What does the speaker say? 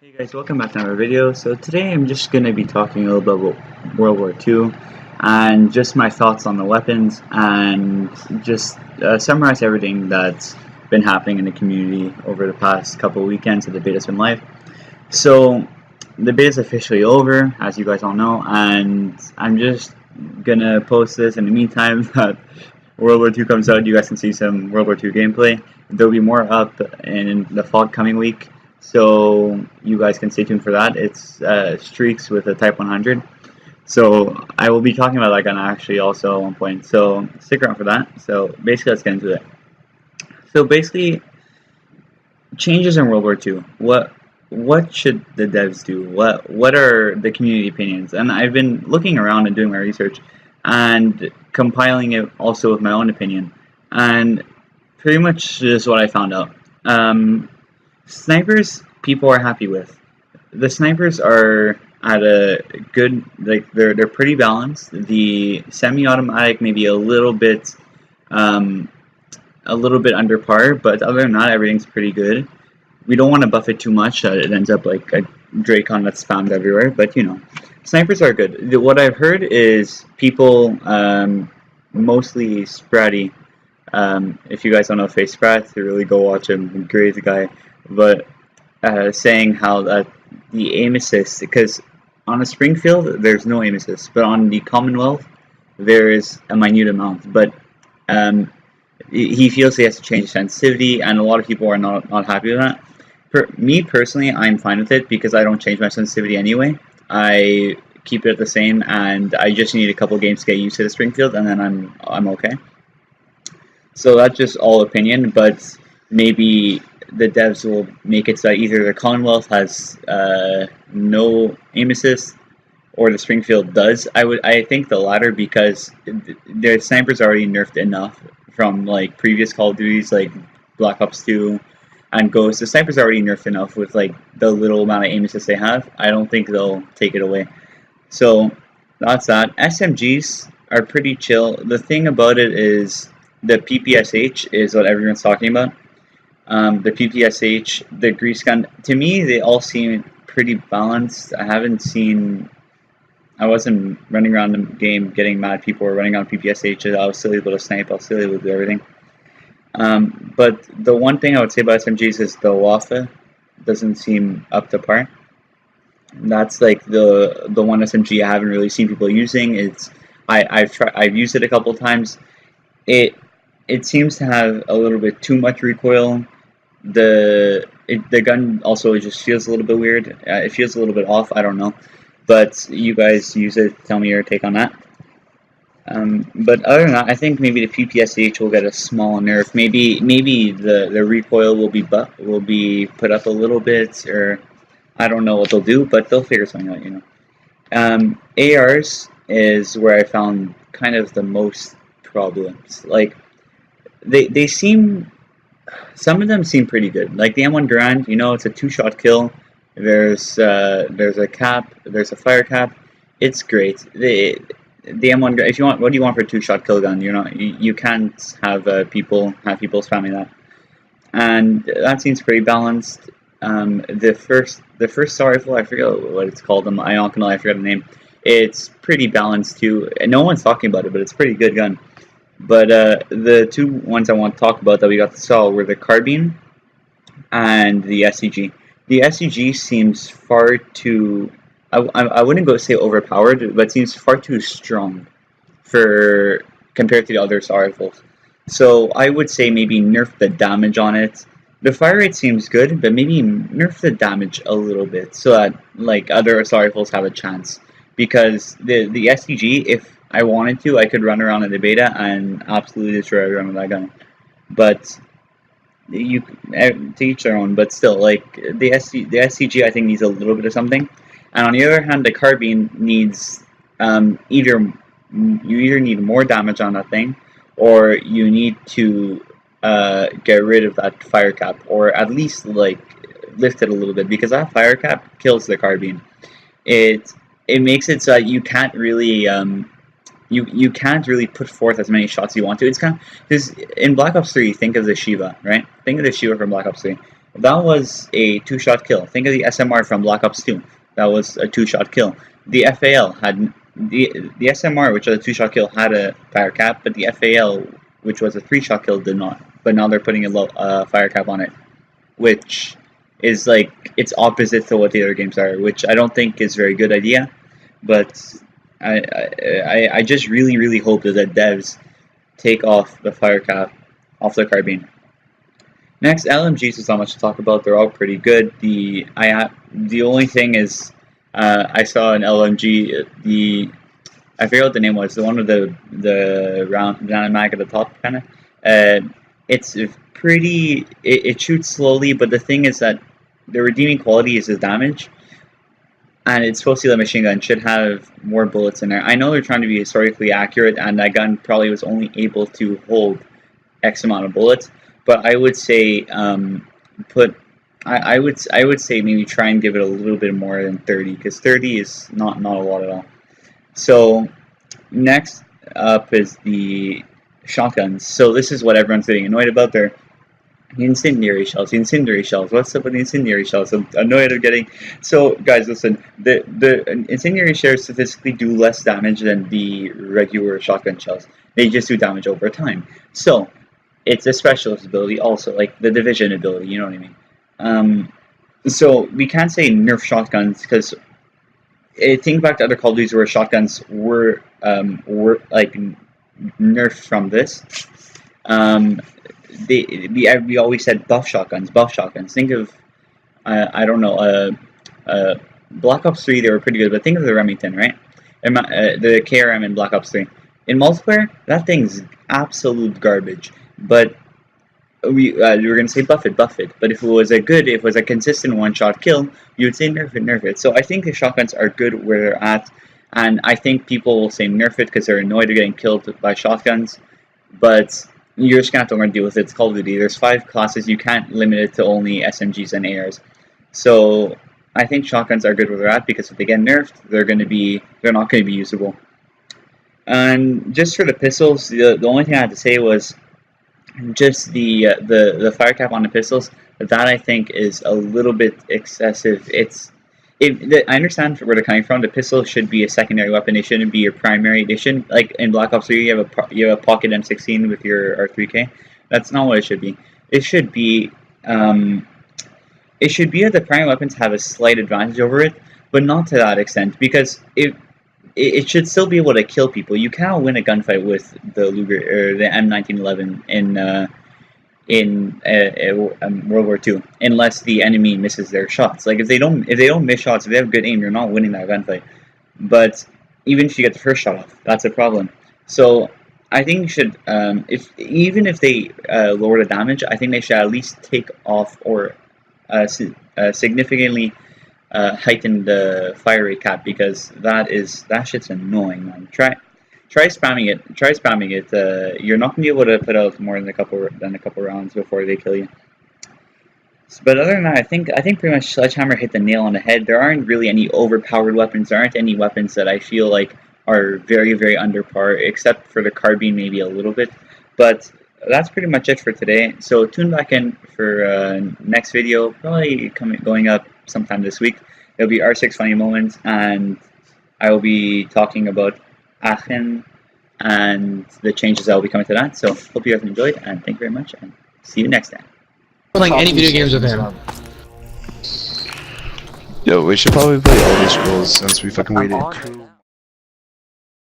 Hey guys, welcome back to another video. So today I'm just going to be talking a little bit about World War II and just my thoughts on the weapons and just summarize everything that's been happening in the community over the past couple of weekends that the beta's been live. So the beta's officially over, as you guys all know, and I'm just going to post this in the meantime that World War II comes out. You guys can see some World War II gameplay. There'll be more up in the coming week. So you guys can stay tuned for that. It's streaks with a Type 100. So I will be talking about that gun actually also at one point. So stick around for that. So basically, let's get into it. So basically, changes in World War II. What should the devs do? What are the community opinions? And I've been looking around and doing my research and compiling it also with my own opinion. And pretty much just what I found out. Snipers, people are happy with. The snipers are at a good, like they're pretty balanced. The semi-automatic maybe a little bit under par, but other than that, everything's pretty good. We don't want to buff it too much; it ends up like a Dracon that's spammed everywhere. But you know, snipers are good. What I've heard is people, mostly Spratty. If you guys don't know Face Sprat, you really go watch him. Great guy. But saying how that the aim assist, because on a Springfield there's no aim assist, but on the Commonwealth there is a minute amount. But he feels he has to change sensitivity, and a lot of people are not happy with that. Me personally, I'm fine with it because I don't change my sensitivity anyway. I keep it the same, and I just need a couple games to get used to the Springfield, and then I'm okay. So that's just all opinion, but maybe the devs will make it so that either the Commonwealth has no aim assist or the Springfield does. I think the latter, because their snipers are already nerfed enough from like previous Call of Duties like Black Ops 2 and Ghost. The snipers are already nerfed enough with like the little amount of aim assist they have. I don't think they'll take it away. So that's that. SMGs are pretty chill. The thing about it is the PPSH is what everyone's talking about. The PPSH, the grease gun, to me they all seem pretty balanced. I wasn't running around the game getting mad people were running on PPSH. I was still able to snipe, I was still able to do everything. But the one thing I would say about SMGs is the Wafa doesn't seem up to par. That's like the one SMG I haven't really seen people using. I've used it a couple times. It seems to have a little bit too much recoil. The gun also just feels a little bit weird. It feels a little bit off. I don't know, but you guys use it. Tell me your take on that. But other than that, I think maybe the PPSH will get a small nerf. Maybe the recoil will be put up a little bit, or I don't know what they'll do, but they'll figure something out. You know, ARs is where I found kind of the most problems. Like they seem. Some of them seem pretty good. Like the M1 Garand, you know, it's a 2-shot kill. There's a cap. There's a fire cap. It's great. The M1. If you want, what do you want for a 2-shot kill gun? You can't have people spamming that. And that seems pretty balanced. The first SAR rifle, I forget what it's called. I'm not gonna lie, I forgot the name. It's pretty balanced too. And no one's talking about it, but it's a pretty good gun. But the two ones I want to talk about that we got to saw were the carbine and the SCG. The SCG seems far too, I wouldn't go say overpowered, but seems far too strong compared to the other SAR rifles. So I would say maybe nerf the damage on it. The fire rate seems good, but maybe nerf the damage a little bit so that like other SAR rifles have a chance. Because the SCG, if I wanted to, I could run around in the beta and absolutely destroy everyone with that gun. But to each their own. But still, like the SCG, I think needs a little bit of something. And on the other hand, the carbine needs you either need more damage on that thing, or you need to get rid of that fire cap, or at least like lift it a little bit, because that fire cap kills the carbine. It makes it so that you can't really you can't really put forth as many shots as you want to. It's kind of, because in Black Ops 3, think of the Shiva, right? Think of the Shiva from Black Ops 3. That was a 2-shot kill. Think of the SMR from Black Ops 2. That was a 2-shot kill. The FAL had the SMR, which was a 2-shot kill, had a fire cap, but the FAL, which was a 3-shot kill, did not. But now they're putting a fire cap on it, which is like it's opposite to what the other games are, which I don't think is a very good idea. But I just really hope that the devs take off the fire cap off the carbine. Next, LMGs is not much to talk about. They're all pretty good. The only thing is, I saw an LMG. I forget what the name was. The one with the round mag at the top, kind of. It's pretty. It shoots slowly, but the thing is that the redeeming quality is the damage, and it's supposed to be the machine gun. Should have more bullets in there. I know they're trying to be historically accurate, and that gun probably was only able to hold X amount of bullets. But I would say I would say maybe try and give it a little bit more than 30, because 30 is not a lot at all. So next up is the shotguns. So this is what everyone's getting annoyed about. They're incendiary shells. What's up with the incendiary shells? I'm annoyed of getting. So guys, listen. The incendiary shells statistically do less damage than the regular shotgun shells. They just do damage over time. So it's a specialist ability also, like the division ability, you know what I mean? So we can't say nerf shotguns, because think back to other Call of Duty where shotguns were like nerfed from this. We always said buff shotguns. Think of, I don't know, Black Ops 3, they were pretty good, but think of the Remington, right? The KRM in Black Ops 3. In multiplayer, that thing's absolute garbage. But we were gonna say buff it. But if it was a consistent one-shot kill, you would say nerf it. So I think the shotguns are good where they're at, and I think people will say nerf it because they're annoyed of getting killed by shotguns. But you're just gonna have to learn to deal with it. It's Call of Duty. There's 5 classes. You can't limit it to only SMGs and ARs. So I think shotguns are good where they're at, because if they get nerfed, they're not gonna be usable. And just for the pistols, the only thing I had to say was just the fire cap on the pistols. That I think is a little bit excessive. I understand where they're coming from. The pistol should be a secondary weapon. It shouldn't be your primary. They shouldn't, like in Black Ops 3, you have a pocket M16 with your R3K. That's not what it should be. It should be that the primary weapons have a slight advantage over it, but not to that extent, because it should still be able to kill people. You cannot win a gunfight with the Luger or the M1911 in World War II unless the enemy misses their shots. Like if they don't miss shots, if they have good aim, you're not winning that gunfight. But even if you get the first shot off, that's a problem. So I think you should, even if they lower the damage, I think they should at least take off or significantly heighten the fire rate cap, because that shit's annoying, man. Try spamming it. You're not gonna be able to put out more than a couple rounds before they kill you. But other than that, I think pretty much Sledgehammer hit the nail on the head. There aren't really any overpowered weapons. There aren't any weapons that I feel like are very under par, except for the carbine, maybe a little bit. But that's pretty much it for today. So tune back in for next video, probably going up sometime this week. It'll be R6 Funny Moments, and I will be talking about Aachen and the changes that will be coming to that. So hope you guys enjoyed, and thank you very much, and see you next time. Playing any video games with him. Yo, we should probably play all these rules since we fucking waited.